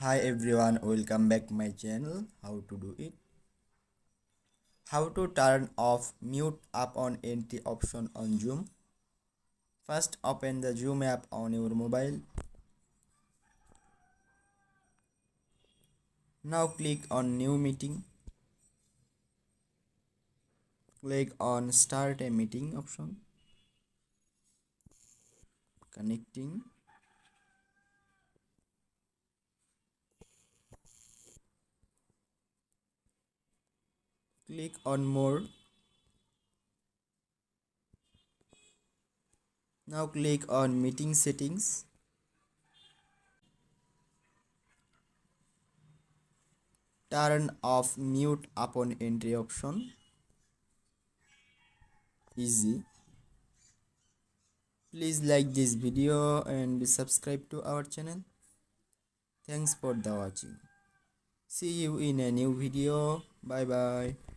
Hi everyone, welcome back my channel. How to do it? How to turn off mute up on entry option on Zoom. First open the Zoom app on your mobile. Now click on new meeting. Click on start a meeting option. Connecting. Click on more. Now click on meeting settings. Turn off mute upon entry option. Easy. Please like this video and subscribe to our channel. Thanks for the watching. See you in a new video. Bye bye.